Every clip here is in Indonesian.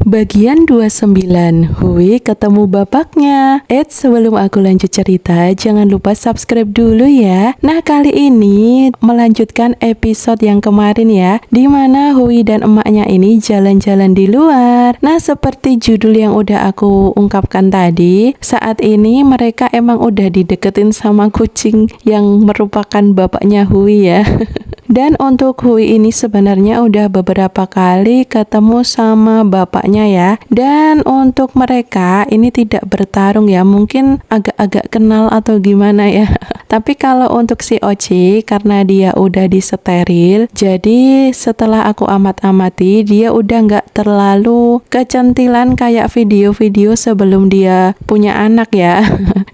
Bagian 29, Hui ketemu bapaknya. Sebelum aku lanjut cerita, jangan lupa subscribe dulu ya. Nah, kali ini melanjutkan episode yang kemarin ya, dimana Hui dan emaknya ini jalan-jalan di luar. Nah, seperti judul yang udah aku ungkapkan tadi, saat ini mereka emang udah dideketin sama kucing yang merupakan bapaknya Hui ya. Dan untuk Hui ini sebenarnya udah beberapa kali ketemu sama bapaknya ya. Dan untuk mereka ini tidak bertarung ya, mungkin agak-agak kenal atau gimana ya. Tapi kalau untuk si Oci, karena dia udah disteril, jadi setelah aku amat-amati, dia udah nggak terlalu kecentilan kayak video-video sebelum dia punya anak ya.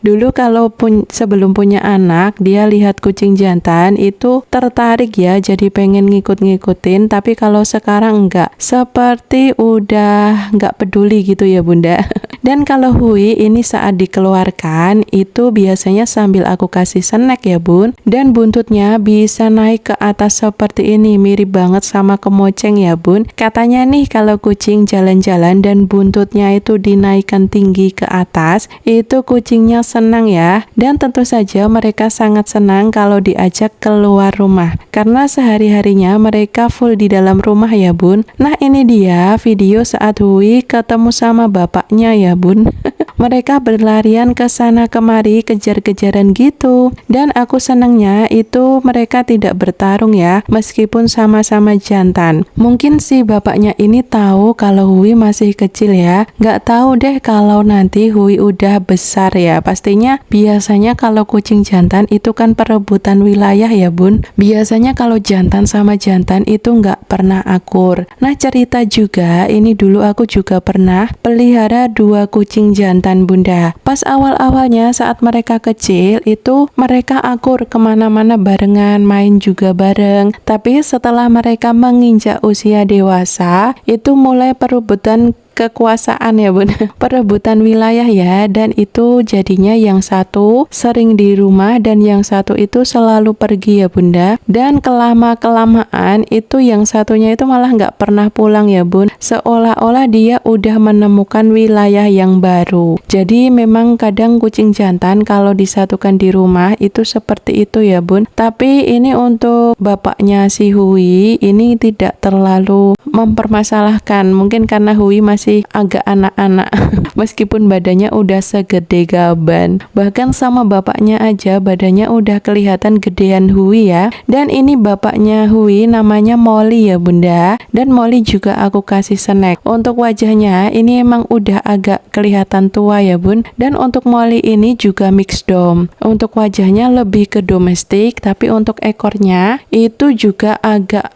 Dulu kalau sebelum punya anak, dia lihat kucing jantan itu tertarik ya, jadi pengen ngikut-ngikutin. Tapi kalau sekarang enggak, seperti udah nggak peduli gitu ya bunda. Dan kalau Hui ini saat dikeluarkan, itu biasanya sambil aku kasih snack ya bun. Dan buntutnya bisa naik ke atas seperti ini, mirip banget sama kemoceng ya bun. Katanya nih kalau kucing jalan-jalan dan buntutnya itu dinaikkan tinggi ke atas, itu kucingnya senang ya. Dan tentu saja mereka sangat senang kalau diajak keluar rumah, karena sehari-harinya mereka full di dalam rumah ya bun. Nah, ini dia video saat Hui ketemu sama bapaknya ya bun. Mereka berlarian ke sana kemari, kejar-kejaran gitu. Dan aku senangnya itu mereka tidak bertarung ya, meskipun sama-sama jantan. Mungkin si bapaknya ini tahu kalau Hui masih kecil ya. Nggak tahu deh kalau nanti Hui udah besar ya. Pastinya biasanya kalau kucing jantan itu kan perebutan wilayah ya bun. Biasanya kalau jantan sama jantan itu nggak pernah akur. Nah, cerita juga, ini dulu aku juga pernah pelihara 2 kucing jantan bunda. Pas awal-awalnya saat mereka kecil itu mereka akur kemana-mana barengan, main juga bareng. Tapi setelah mereka menginjak usia dewasa, itu mulai perebutan kekuasaan ya bun, perebutan wilayah ya. Dan itu jadinya yang satu sering di rumah dan yang satu itu selalu pergi ya bunda. Dan kelamaan itu yang satunya itu malah nggak pernah pulang ya bun, seolah-olah dia udah menemukan wilayah yang baru. Jadi memang kadang kucing jantan kalau disatukan di rumah itu seperti itu ya bun. Tapi ini untuk bapaknya si Hui ini tidak terlalu mempermasalahkan, mungkin karena Hui masih agak anak-anak meskipun badannya udah segede gaban. Bahkan sama bapaknya aja badannya udah kelihatan gedean Hui ya. Dan ini bapaknya Hui namanya Molly ya bunda. Dan Molly juga aku kasih snack. Untuk wajahnya ini emang udah agak kelihatan tua ya bun. Dan untuk Molly ini juga mixed dom. Untuk wajahnya lebih ke domestik, tapi untuk ekornya itu juga agak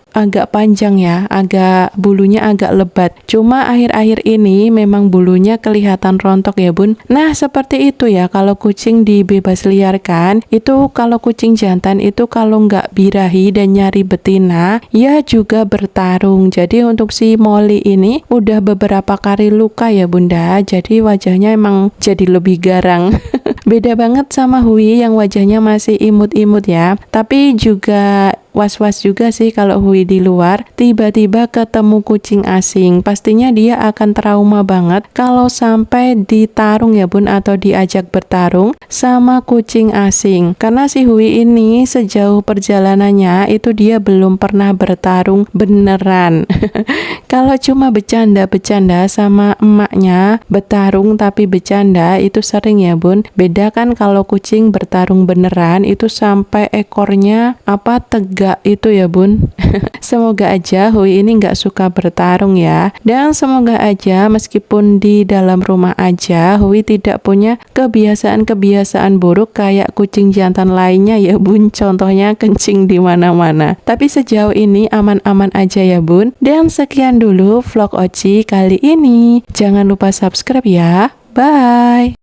panjang ya, bulunya agak lebat. Cuma akhir-akhir ini memang bulunya kelihatan rontok ya bun. Nah, seperti itu ya, kalau kucing dibebas liarkan, itu kalau kucing jantan itu kalau nggak birahi dan nyari betina, ya juga bertarung. Jadi untuk si Molly ini udah beberapa kali luka ya bunda, jadi wajahnya emang jadi lebih garang. Beda banget sama Hui yang wajahnya masih imut-imut ya. Tapi juga was-was juga sih kalau Hui di luar tiba-tiba ketemu kucing asing. Pastinya dia akan trauma banget kalau sampai ditarung ya bun, atau diajak bertarung sama kucing asing. Karena si Hui ini sejauh perjalanannya itu dia belum pernah bertarung beneran. Kalau cuma bercanda-bercanda sama emaknya, bertarung tapi bercanda itu sering ya bun. Beda kan kalau kucing bertarung beneran itu sampai ekornya tegak itu ya bun. Semoga aja Hui ini nggak suka bertarung ya. Dan semoga aja meskipun di dalam rumah aja Hui tidak punya kebiasaan-kebiasaan buruk kayak kucing jantan lainnya ya bun. Contohnya kencing di mana-mana. Tapi sejauh ini aman-aman aja ya bun. Dan sekian dulu vlog Oci kali ini. Jangan lupa subscribe ya. Bye.